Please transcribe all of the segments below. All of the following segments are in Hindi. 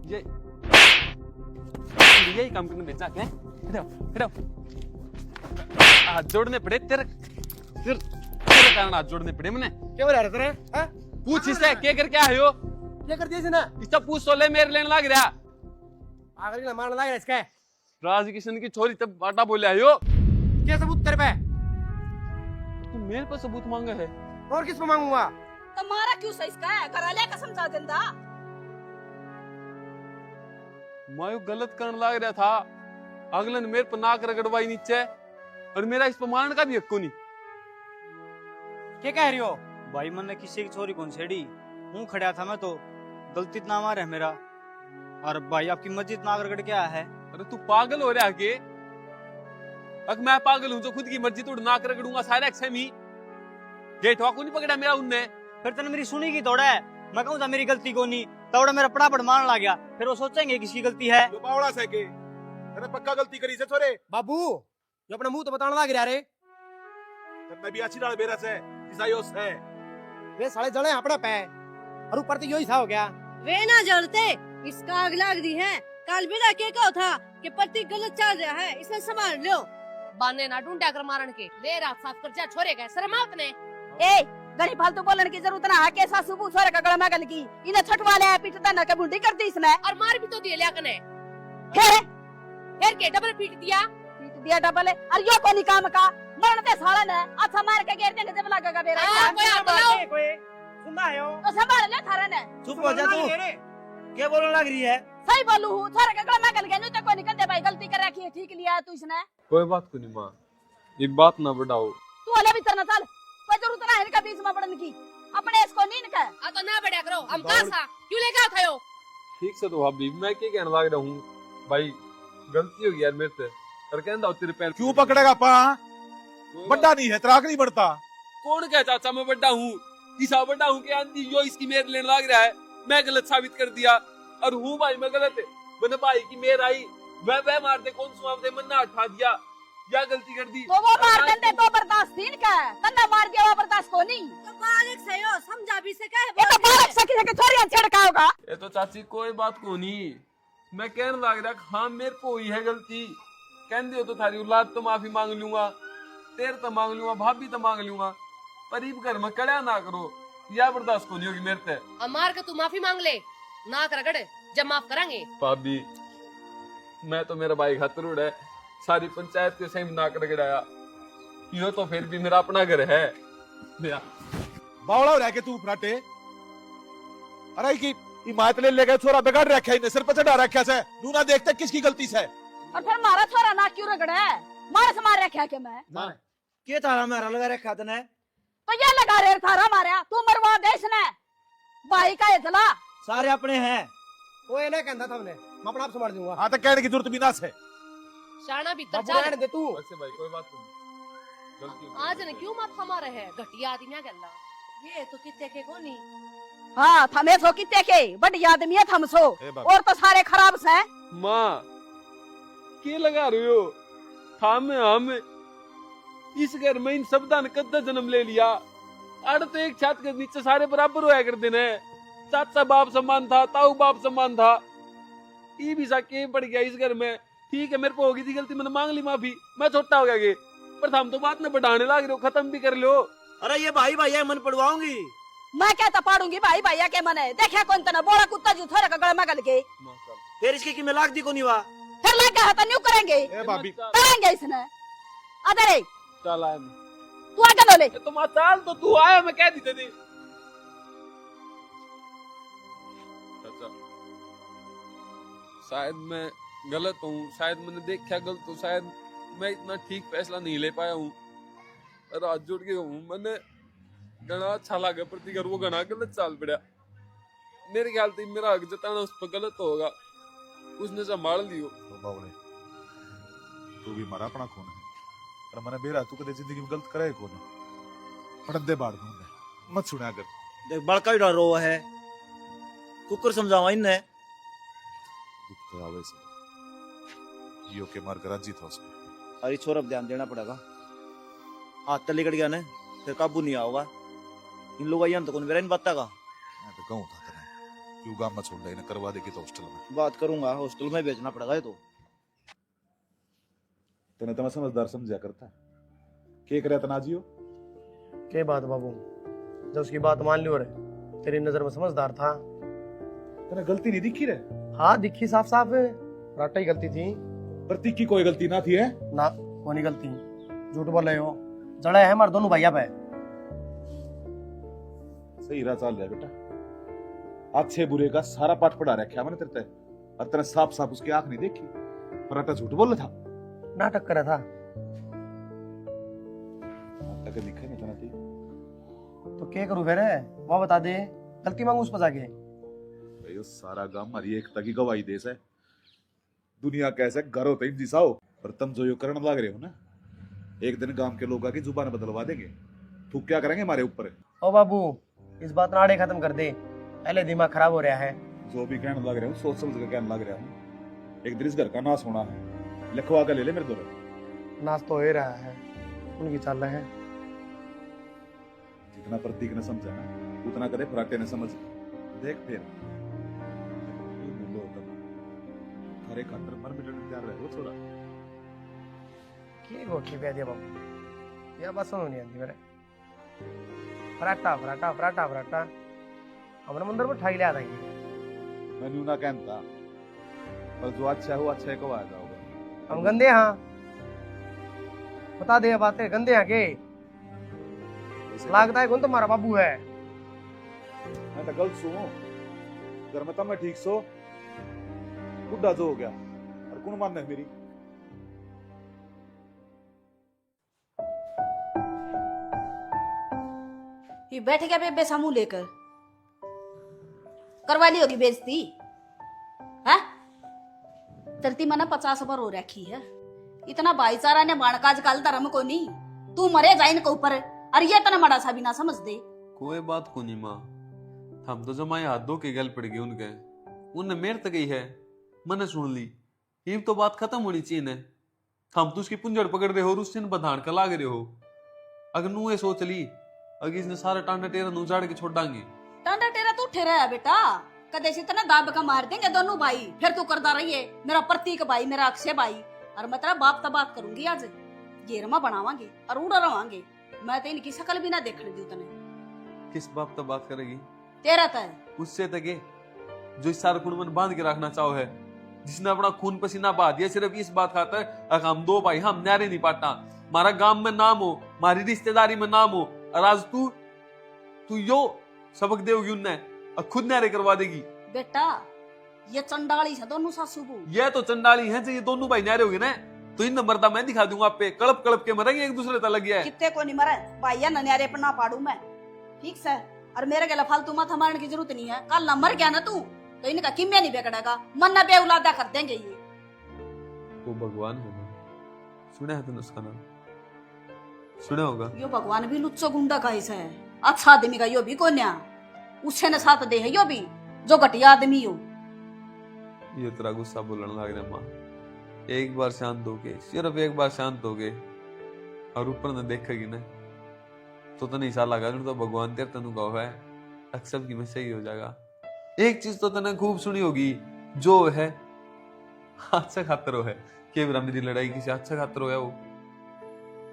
ये यही काम करने बेचा क्या? हटाओ हाथ जोड़ने पड़े तेरे कारण हाथ जोड़ने पड़े मैंने। क्या हो रहा है तेरे? पूछ इससे क्या करके आए हो? क्या कर दिया इसने? इसका पूछ तो ले, मेरे लेने लग रहा। आखिर में मारने लगा इसका। राज किशन की छोरी तब बाटा बोले आयो। क्या सबूत तेरे पे? तू मेरे पर सबूत मांगा है और किस पे मांगूंगा? तुम्हारा क्यों सही इसका है? करा ले कसम सा जिंदा। मैं यो गलत करने लग रहा था, अगले ने मेरे पर नाक रगड़वाई नीचे और मेरा इस पर मारने का भी हक नहीं। क्या कह रही हो? भाई मैंने किसी की छोरी कौन छेड़ी हूँ, खड़ा था मैं तो, गलती ना मार है मेरा। और भाई आपकी मस्जिद नाक रगड़ के आया है। अरे तू पागल हो रहा के? अगर मैं पागल हूँ तो खुद की मर्जी तोड़ नाक रगड़ूंगा सारे एक्सेमी। गेट वाको नहीं पकड़ा मेरा उनने। फिर तने मेरी सुनी की तोड़ा है, मैं कहूँ था मेरी गलती को नहीं, तोड़ा मेरा पड़ापड़ मारने लग गया। फिर वो सोचेंगे किसकी गलती है। जो बावड़ा से के तेरे पक्का गलती करी से छोरे। बाबू जो अपना मुंह तो बताने लग रहा रे। तेरे भी अच्छी डाल बेरा से ईसाइयों से वे साले जड़े अपना पे और ऊपर तो यही सा हो गया। वे ना जलते इसका आग लग दी है। कल भी ना के कहो था कि पति गलत चल रहा है, इसे संभाल लो। बाने ना ढूंढा कर मारन के ले रात साफ कर जा छोरे गए शर्मात ने। ए गनी फालतू बोलने की जरूरत ना है। के सासू बू छोरे का गला में गल की इन्हें छटवा ले पीटता ना के बुंडी कर दी इसने। और मार भी तो दिए लिया कने फिर के डबल पीट दिया। पीट दिया डबल। और यो कोनी काम का मरते साले ने अच्छा मार के घेर देने जब लगेगा मेरा। कोई हाथ लगाओ। कोई सुनना है हो? तो संभाल ले थारे ने। चुप हो जा तू, क्या बोलने लग रही है? सही बोलू हूँ, छोरे का गला में गल गया नहीं तो कोई निकल दे भाई। गलती कर रखी है, ठीक लिया तू इसने। कोई बात को नहीं माँ, ये बात ना बढ़ाओ। तू हले भीतर ना चल, कोई जरूरत ना है इनका बीच में पड़ने की। अपने इसको नींद का आ तो ना बढ़िया करो, हम कहां था क्यों लेके आए थे? ठीक से तो भाभी मैं क्या कहने लग रहा हूँ भाई, गलती हो गई यार मेरे से। और कहता तेरे पैर क्यों पकड़ेगा पा? बड्डा नहीं है तराक नहीं बढ़ता। कौन क्या चाचा मैं बड्डा हूँ? ईसा बड्डा हूँ कि आंधी जो इसकी मेरे लेने लग रहा है, मैं गलत साबित कर दिया। और हूँ भाई मैं गलत है, मैंने भाई की मेर आई वह मार दे कौन सुहाव दे मन्ना उठा दिया, या गलती कर दी तो वो मार देते तो बर्दाश्त थी इनका। तन्ना मार दिया वो बर्दाश्त को नहीं। तो बालक सही हो, समझा भी से कहे। ये तो बालक सकी के थोड़ी छड़का होगा। ये तो चाची कोई बात को नहीं, मैं कहने लग रहा हाँ मेरे को हुई है गलती। कहते हो तो थारी औलाद तो माफी मांग लूंगा, तेरे तो मांग लूंगा, भाभी तो मांग लूंगा, पर इब घर में कड़ा ना करो, या बर्दाश्त को नहीं होगी मेरे से। अब मार के तू माफी मांग ले, नाक रगड़ जब माफ करेंगे। भाभी मैं तो मेरा भाई खातर उड़ा, सारी पंचायत के सही नाक रगड़ाया, यो तो फिर भी मेरा अपना घर है। बावड़ा हो रहा के तू फराटे। अरे की हिमायत ले गए छोरा बिगाड़ रखा है, सिर पर चढ़ा रखा है, नू ना देखते किसकी गलती से। और फिर मारा छोरा ना क्यों रगड़ा है? मारा से मार रखा के मैं क्या थारा मेरा लगा रखा तने? तो ये लगा रे थारा मारा तू मरवा दे इसने। भाई का इतला सारे अपने हैं। वो ये नहीं कहता था हमने, मैं अपना आप संभाल दूंगा। हाँ तो कहने की जरूरत भी ना से। शाना भीतर बाबू चल। रहने दे तू। वैसे भाई कोई बात नहीं, गलती हो गई। आज ने क्यों माफा मारे है? घटिया आदमी गल्ला ये तो कितने के कोनी। हाँ थमे सो किते के बढ़िया आदमी है थम सो, ए बाबा। और तो सारे खराब से। माँ के लगा रहे हो? हम इस घर में इन शब्दां ने कद्दा जन्म ले लिया। अड़ तो एक छत के नीचे सारे बराबर होया करते ने। चाचा बाप समान था, ताऊ बाप समान था, ये भी साके पड़ गया इस घर में। ठीक है मेरे को होगी थी गलती, मैंने मांग ली माफी, मैं छोटा हो गया गे, पर हम तो बात में बढ़ाने लग रहे हो, खत्म भी कर लो। अरे ये भाई भाई मन पड़वाऊंगी। मैं कहता पाड़ूंगी भाई भैया के मने। देखा कौन तना बोला कुत्ता जो थोड़ा का गला में गल के फिर इसके की मिलाक दी को नहीं वा। फिर लग गया न्यू करेंगे ए भाभी करेंगे इसने। अरे चल आया तू आगे लो ले। तो माँ चाल तो तू आया, मैं कह दी तेरी। चाचा शायद मैं गलत हूँ, शायद मैंने देखा गलत हूँ, शायद मैं इतना ठीक फैसला नहीं ले पाया हूँ। रात जोड़ के हूँ मैंने गणा अच्छा लगा, प्रतिकर वो गणा गलत चाल पड़ा। मेरे ख्याल से मेरा हक जताना उस पर गलत होगा, उसने संभाल लियो। तो बावड़े तू भी मारा अपना खून है, पर मैंने बेरा तू कदे जिंदगी में गलत करे कौन पड़दे बाढ़ में मत सुना कर। देख बड़का ही डर रो है, कुकर समझावा इनने। दुख तो आवे से यो के मार कर राजी था उसने। अरे छोरा ध्यान देना पड़ेगा, हाथ तले कट गया ने फिर काबू नहीं आओगा। इन लोग आइए तो कौन मेरा इन बात का मैं तो कहूं था तेरे क्यों गांव में छोड़ देना, करवा देगी तो हॉस्टल में। बात करूंगा, हॉस्टल में भेजना पड़ेगा ये तो। तने तो मैं समझदार समझा करता के करे तना जियो। के बात बाबू, जब उसकी बात मान लियो रे, तेरी नजर में समझदार था। तने गलती नहीं दिखी रे? हाँ दिखी साफ साफ, राटा ही गलती थी। प्रतीक की कोई गलती ना थी है ना, कोई गलती, झूठ बोल रहे हो, जड़ा है हमारे दोनों भैया पे। सही राह चाल रहा बेटा, अच्छे बुरे का सारा पाठ पढ़ा रखा मैंने तेरे ते, और तेरे साफ साफ उसकी आंख नहीं देखी, पराठा झूठ बोल रहा था। नाटक करा था तक दिखे नहीं थी तो क्या करूं फिर, वो बता दे, गलती मांगू उस पर जाके। भाई सारा गांव हमारी एकता की गवाही देश है। दुनिया कैसे घर होते ही जिसाओ, और तुम जो यो करने लग रहे हो ना, एक दिन गांव के लोगों की जुबान बदलवा देंगे। तू क्या करेंगे हमारे ऊपर? ओ बाबू, इस बात नाड़े खत्म कर दे, पहले दिमाग खराब हो रहा है। जो भी कहने लग रहे हो सोच समझ कर कहने लग रहा हूँ। एक दिन इस घर का नाश होना है, लिखवा कर ले ले मेरे दोनों। नाश तो हो ही रहा है, उनकी चाल है। जितना प्रतीक ने समझा ना, उतना कदे फराटे ने समझ। देख फिर खरे खातर मर मिटने जा रहे हो छोरा। की गोठी पे दिया बाबू, यह बात समझ नहीं आती मेरे। फराटा फराटा फराटा फराटा हमने मंदिर में ठाई लिया था। मैं न्यू ना कहता, पर जो अच्छा है वो अच्छा है, कब आ जाओगे? हम गंदे हाँ, बता दे बातें, गंदे हैं के लागता है कौन तुम्हारा बाबू है। मैं तो गलत सो घर में, तब मैं ठीक सो बुढ़ा जो हो गया, और कौन मानना है मेरी? ये बैठ गया बेबे सामू लेकर, करवा ली होगी बेइज्जती है। धरती मना 50 बार हो रखी है, इतना भाईचारा ने बाणकाज काल धर्म को नहीं, तू मरे जाइन के ऊपर, और ये तना मड़ा सा भी ना समझ दे। कोई बात को नहीं माँ, हम तो जमाए हाथ धो के गल पड़ गए उनके, उनने मेर तक गई है, मैंने सुन ली, ये तो बात खत्म होनी चाहिए न। हम तो उसकी पुंजड़ पकड़ रहे हो और उससे बधान का लाग रहे हो। अगर नू ये सोच ली, अगर इसने सारा टांडा टेरा नू जाड़ के छोड़ डांगे। टांडा टेरा तू ठहरा है बेटा, कदे से इतना दाब का मार देंगे दोनों भाई, फिर तू करता रहिए। मेरा प्रतीक भाई, मेरा अक्षय भाई, और मैं तेरा बाप तब बात करूंगी आज, गेरमा बनावांगे और उड़ा रवांगे। मैं तो इनकी शकल भी ना देखने दी तने। किस बाप तब बात करेगी? तेरा तय उससे तक जो इस सारे खून मन बांध के रखना चाहो है, जिसने अपना खून पसीना बहा दिया सिर्फ इस बात खातर, अगर हम दो भाई हम न्यारे नहीं पाटा, हमारा गांव में नाम हो, हमारी रिश्तेदारी में नाम हो, और आज तू यो सबक देगी उन्ने और खुद न्यारे करवा देगी। बेटा ये चंडाली है दोनों सासू बहू। ये तो चंडाली है, ये दोनों भाई न्यारे हो गए ना, तो इन मरदा मैं दिखा दूंगा आप पे, कड़प कड़प के मरेंगे एक दूसरे तक लग गया है। कितने को नहीं मरे भाईया, नन्यारे पर ना पाड़ू मैं, ठीक से। और मेरे गला फालतू माथा मारने की जरूरत नहीं है, कल ना मर गया ना तू तो इनका किम्या नहीं बिगड़ेगा, मन ना बेउलादा कर देंगे ये। वो भगवान है ना, सुना है तुमने उसका नाम? सुना होगा। यो भगवान भी लुच्चो गुंडा का हिस्सा है, अच्छा आदमी का यो भी कोन्या, उससे न साथ दे है यो भी, जो घटिया आदमी हो। ये तेरा गुस्सा बोलने लग रहा माँ, एक बार शांत हो गए, सिर्फ एक बार शांत हो गए, और ऊपर न देखेगी ना तो नहीं सा लगा तो भगवान तेरे तनु गाँव है, अक्सर की में सही हो जाएगा। एक चीज तो तने खूब सुनी होगी, जो है अच्छा खातर हो है, कि मेरी लड़ाई किसी अच्छा खातर हो है वो।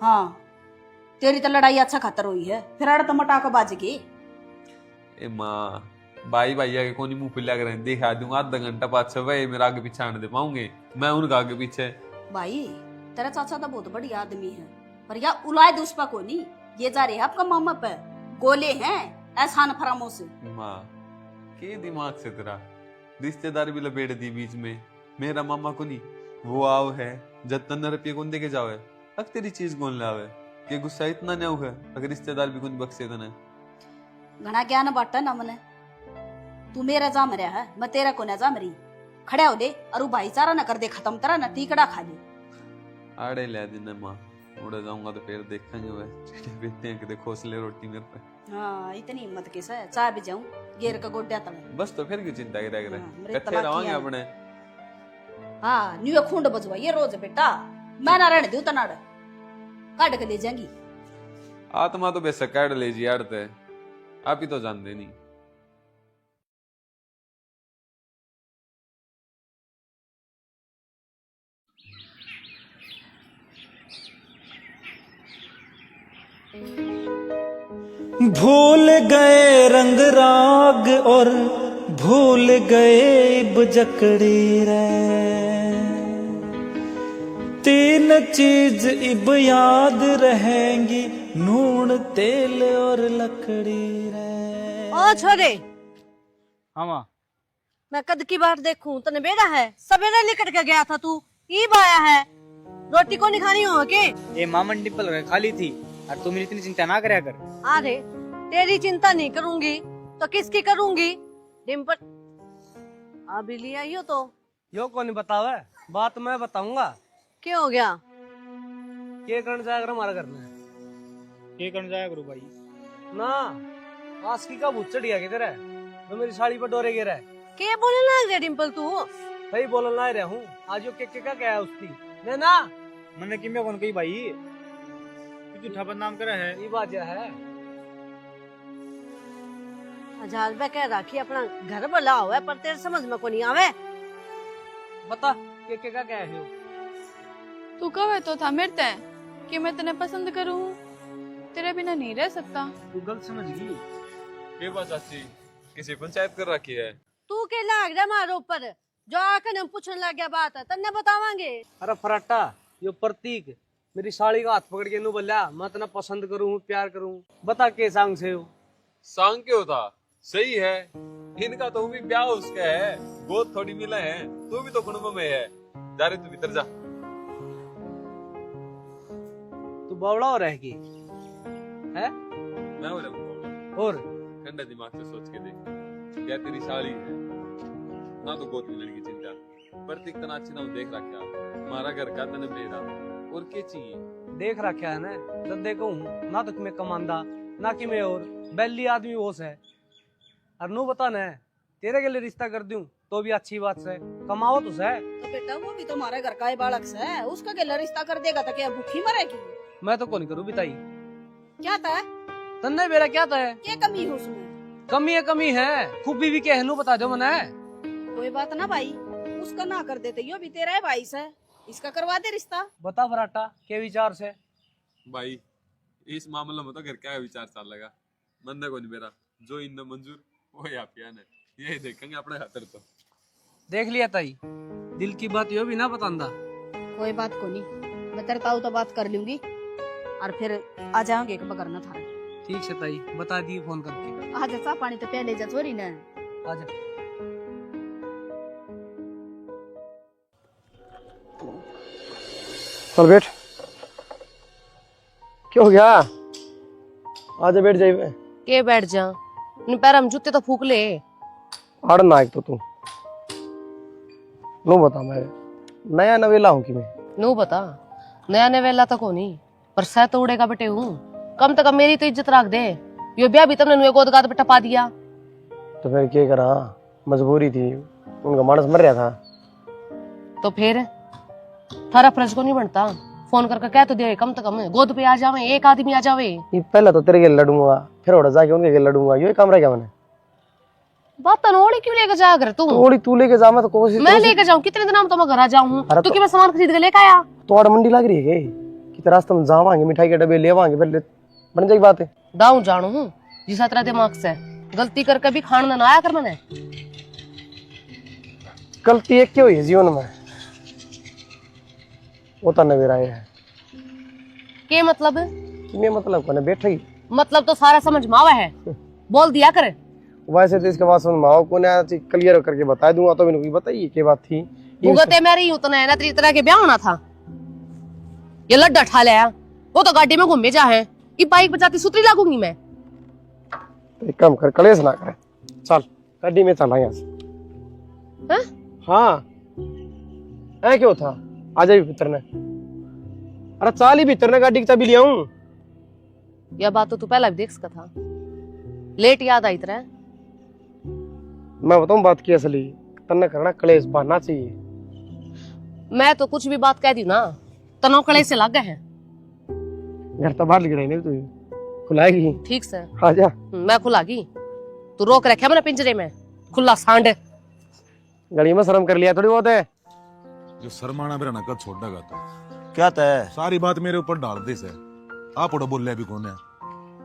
हाँ तेरी तो लड़ाई अच्छा खातर हुई है, फिर अड़ तो मटा के बाज गई। ए माँ, भाई भैया के कोनी मुंह पिला कर दिखा दूंगा, आधा घंटा पाँच छह मेरा आगे पीछे आने दे पाऊंगे, मैं उनका आगे पीछे। भाई तेरा चाचा तो बहुत बढ़िया आदमी है, पर यह उलाए उस पर को नहीं, ये जा रहे हैं आपका मामा पे, गोले हैं एहसान फरामों से। माँ के दिमाग से तेरा रिश्तेदार भी लपेट दी बीच में, मेरा मामा को नहीं, वो आओ है जब तन रुपये कौन देके जाओ है, अब तेरी चीज कौन लावे, के गुस्सा इतना नहीं हुआ अगर रिश्तेदार भी कौन बख्शे तने। घना ज्ञान बांटा ना मने, तू मेरा जाम रहा है, मैं तेरा को ना जाम रही, खड़ा हो दे और भाईचारा न कर दे खत्म, तेरा न टीकड़ा खा ले। आड़े ले दिन माँ, उड़े जाऊंगा तो फिर देखेंगे वह चीटे पीते हैं कि खोसले रोटी मेरे पे। हाँ इतनी हिम्मत कैसा है, चाय भी जाऊं गेर का गोड्या तले। बस तो फिर क्यों चिंता रह गए, मेरे इकट्ठे रहोगे तलाकियां। अपने। हाँ न्यू खूंड बजवा ये रोज बेटा, मैं ना रहने दूं तनाड़ काट के ले जाएंगी। आत्मा तो बेशक काट ले जी यार, आप ही तो जानते नहीं। भूल गए रंग राग और भूल गए बजकड़ी रे, तीन चीज इब याद रहेंगी, नून तेल और लकड़ी रे। ओ छोरे, हाँ माँ। मैं कद की बार देखूं तने बेड़ा है, सवेरे निकट के गया था तू, ईब आया है, रोटी को नहीं खानी हो के? ये माँ डिम्पल खाली थी और तुम इतनी चिंता ना करया कर। अरे तेरी चिंता नहीं करूंगी तो किसकी करूंगी? डिम्पल अभी ले आई हो तो यो कौन बतावे, बात मैं बताऊंगा। क्या हो गया? के करण जाकर हमारा घर में ये करने जाया करो भाई। ना आस्की का भूत चढ़ गया किधर है, तो मेरी साड़ी पर डोरे गिरा है। के बोलने लग गया डिम्पल तू? भाई बोलने ला रहा हूँ, आज यो के का क्या है उसकी ने ना मैंने किम्या कौन कही भाई, तू झूठा बदनाम करा है। ये बात यह है। हजार रुपया कह राखी अपना घर भला हुआ है, पर तेरे समझ में को नहीं आवे। बता के का क्या है यो? तू कहे तो था मेरे ते कि मैं तेने पसंद करूं, तेरे बिना नहीं रह सकता। तू गलत समझ गई। ये बात चाची किसी पंचायत कर रखी है। तू के लाग रहा मारो ऊपर, जो आकर हम पूछने लग गया बात है तन्ने बतावांगे। अरे फराटा, यो प्रतीक मेरी साड़ी का हाथ पकड़ के नु बोला मैं तना पसंद करूं, प्यार करूं। बता के सांग से हो? सांग क्यों था, सही है। इनका तो भी ब्याह उसका है, बहुत थोड़ी मिला है। तू भी तो कुटुंब में है। जा रे तू भीतर जा। तू बावड़ा हो रहेगी है? मैं हो रहा और ठंडा दिमाग से सोच के देख, क्या तेरी साड़ी है ना, तो गोद मिलने की चिंता। प्रतीक तना अच्छी ना देख रखा, हमारा घर का तने मेरा और के चाहिए। देख रखा है ना, जब देखो हूँ ना तो मैं कमांदा ना कि मैं और बैली आदमी होश है। और नो बता न तेरे के लिए रिश्ता कर दूं तो भी अच्छी बात से कमाओ तो है। तो बेटा वो भी तुम्हारे घर का ही बालक है, उसका क्या रिश्ता कर देगा तो क्या भूखी मरेगी? मैं तो कौन करूँ बिताई, क्या था तन्ने मेरा क्या था है? क्या कमी है उसमें? कमी है, खूबी भी क्या है नु बता दो मना है। कोई बात ना भाई, उसका ना कर देते, यो भी तेरा है भाई से, इसका करवा दे रिश्ता। बता फराटा के विचार से? भाई इस मामले में तो घर क्या विचार चल लगा, मन को नहीं मेरा, जो इन मंजूर वो या पिया ने, यही देखेंगे अपने खातर। तो देख लिया ताई, दिल की बात यो भी ना बतांदा। कोई बात को नहीं, मैं तेरे ताऊ तो बात कर लूंगी और फिर आ जाओगे एक बगरना थारे। ठीक है ताई, बता दी फोन करके। आ जा, चा पानी तो पहले जा छोरी ने। आजा। चल बैठ। क्या हो गया? आजा बैठ जाइए। के बैठ जा, इन पैर हम जूते तो फूक ले। आड़ ना एक तो तू नो बता, मैं नया नवेला हूँ कि मैं नो बता, नया नवेला तो को नहीं, पर सह तो उड़ेगा बेटे हूँ। कम से कम मेरी तो इज्जत रख दे। यो ब्याह भी तुमने नुए गोद गाद पे टपा दिया। तो फिर क्या करा, मजबूरी थी, उनका मानस मर रहा था। तो फिर थारा फर्ज को नहीं बनता फोन करके कह तो दे, कम से कम गोद पे आ जावे, एक आदमी आ जावे। ये पहले तो तेरे के लड़ूंगा, फिर और जाके उनके लड़ूंगा, ये काम रह गया मैंने। बात तनोड़ी क्यों लेके जा कर तू? थोड़ी तू लेके जा, मैं तो कोशिश मैं लेके जाऊं? कितने दिन तो मैं घर आ जाऊं, अरे तो तो- कि मैं सामान खरीद के लेके आया। तो आड़ मंडी लग रही है कि रास्ते में जावांगे, मिठाई के डब्बे लेवांगे, फिर बन जाएगी बात है। दाऊं जानू हूँ जिस तरह दिमाग से गलती करके भी खाना ना आया कर मैंने। गलती एक क्यों है जीवन में, वो तो नवेरा है के मतलब? मैं मतलब कोने बैठेगी, मतलब तो सारा समझ में आवा है, बोल दिया करे। वैसे तो इसके बाद समझ में आओ कोने क्लियर करके बता दूंगा, तो मैंने बताइए क्या बात थी। भुगते मेरी हूं तो ना तेरी तरह के ब्याह होना था। ये लड्डा ठा लिया, वो तो गाड़ी में घूमे जा है, कि बाइक बचाती सुतरी लागूंगी मैं। तो एक काम कर, कलेश ना करे, चल गाड़ी में चला यहाँ से। हैं? हाँ ऐ क्यों था, आ जाइए भीतर ने। अरे चाल ही भीतर ने, गाड़ी की चाबी ले आऊं। यह बात तो तू पहला भी देख सका था, लेट याद आई तरह। मैं बताऊं बात की असली, तन्ने करना कलेश बहाना चाहिए। मैं तो कुछ भी बात कह दी ना, तनो कले से लग गए हैं। घर तो बाहर निकले नहीं, तू खुलाएगी? ठीक से आ जा। मैं खुलागी, तू रोक रखे मैंने पिंजरे में, खुला सांड। गली में शर्म कर लिया थोड़ी बहुत है। जो शर्माना मेरा नकद छोड़ देगा तो क्या तय? सारी बात मेरे ऊपर डाल दी से, आप उड़ा बोल रहे भी कौन है?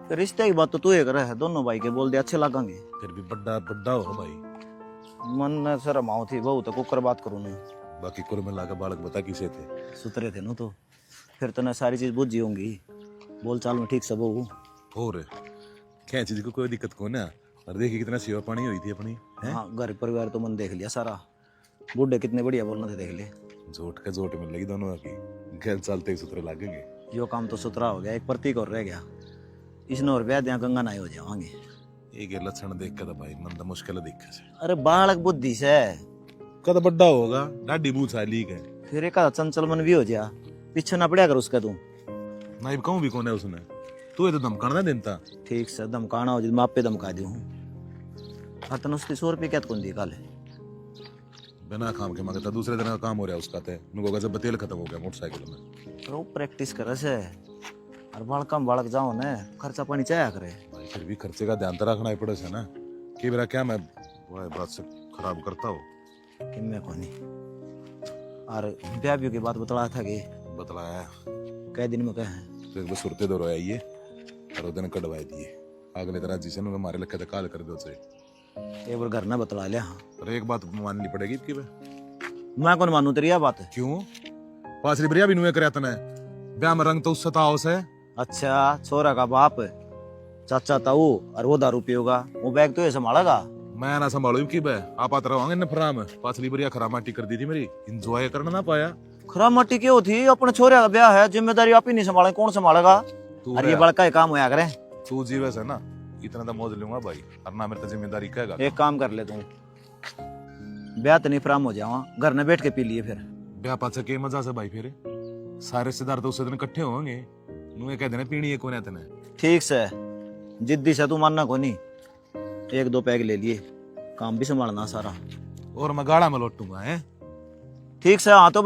फिर रिश्ते की बात तो तू ही करे है, दोनों भाई के बोल दे अच्छे लगेंगे। फिर भी बड्डा बड्डा हो भाई। मन ने सर माओ थी बहुत कुकर बात करूँ नहीं। बाकी कुल मिला के बालक बता किसे थे? सुतरे थे ना तो फिर तने सारी चीज बुझी होंगी, बोल चाल में ठीक सब हो। और क्या चीज को कोई दिक्कत कौन है? और देखिए कितना सेवा पानी हुई थी अपनी। हाँ घर परिवार तो मन देख लिया सारा, बूढ़े कितने बढ़िया बोलना थे देख ले। जोट का जोट मिल लगी दोनों की, घर चलते ही सुतरे लगेंगे। यो काम तो सुतरा हो गया, एक प्रतीक और रह गया। इसने और ब्याह दिया गंगा नाई हो जाएंगे। एक ये लक्षण देख कर भाई मन तो मुश्किल दिखे से। अरे बालक बुद्धि से कद बड्डा होगा, डाडी मुंह साली के। फिर एक आधा चंचल मन भी हो जा, पीछे ना पड़या कर उसका तू। नहीं कहूँ भी कौन है उसने, तू ये तो धमकाना देता। ठीक से धमकाना हो मैं आप पे धमका दूं। हतन उसकी 100 रुपये क्या कौन दी काले बिना काम के मांगता, दूसरे दिन का काम हो रहा है उसका। उनको जब तेल खत्म हो गया मोटरसाइकिल में। वो प्रैक्टिस करे से और बालका में बालक जाओ ना, खर्चा पानी चाया करे भाई। फिर भी खर्चे का ध्यान तो रखना ही पड़े से ना कि मेरा क्या मैं बात से खराब करता हूँ कि मैं कोनी। और ब्याह की बात बतलाया था कि बतलाया कई दिन में कहे तो एक बार सुरते दो आइए और दिन कटवाए दिए अगले तरह जिसे हमारे लखे तो काल कर दो से। एक बार घर ना बतला लिया। और एक बात माननी पड़ेगी कि मैं कौन मानू तेरी यह बात? क्यों? पासरी बढ़िया भी नुए कर ब्याह में रंग तो उससे ताओ से। अच्छा छोरा का बाप चाचा ताऊ और वो दारू पियोगा, वो बैग तो ये संभालेगा। मैं ना संभालू कि आप आते रहोगे न फराम। पासली बढ़िया खराब माटी कर दी थी मेरी, इंजॉय करना ना पाया। खराब मट्टी क्यों थी? अपने छोरे का ब्याह है, जिम्मेदारी आप ही नहीं संभाले, कौन संभालेगा? अरे ये बड़का काम होया करे। तू जीवे से ना इतना तो मौज लूंगा भाई, और ना मेरे तो जिम्मेदारी कहेगा। एक काम कर ले तू, ब्याह तो नहीं फराम हो जावा, घर में बैठ के पी लिए फिर। ब्याह पाछे के मजा से भाई, फिर सारे रिश्तेदार तो उस दिन इकट्ठे होंगे, नुए कह देना पीनी है कोने तने। ठीक से जिद्दी से तू मानना को नहीं, 1-2 पैग ले लिए, काम भी संभालना सारा। और मैं गाड़ा में लौटूंगा है। ठीक से हाँ तो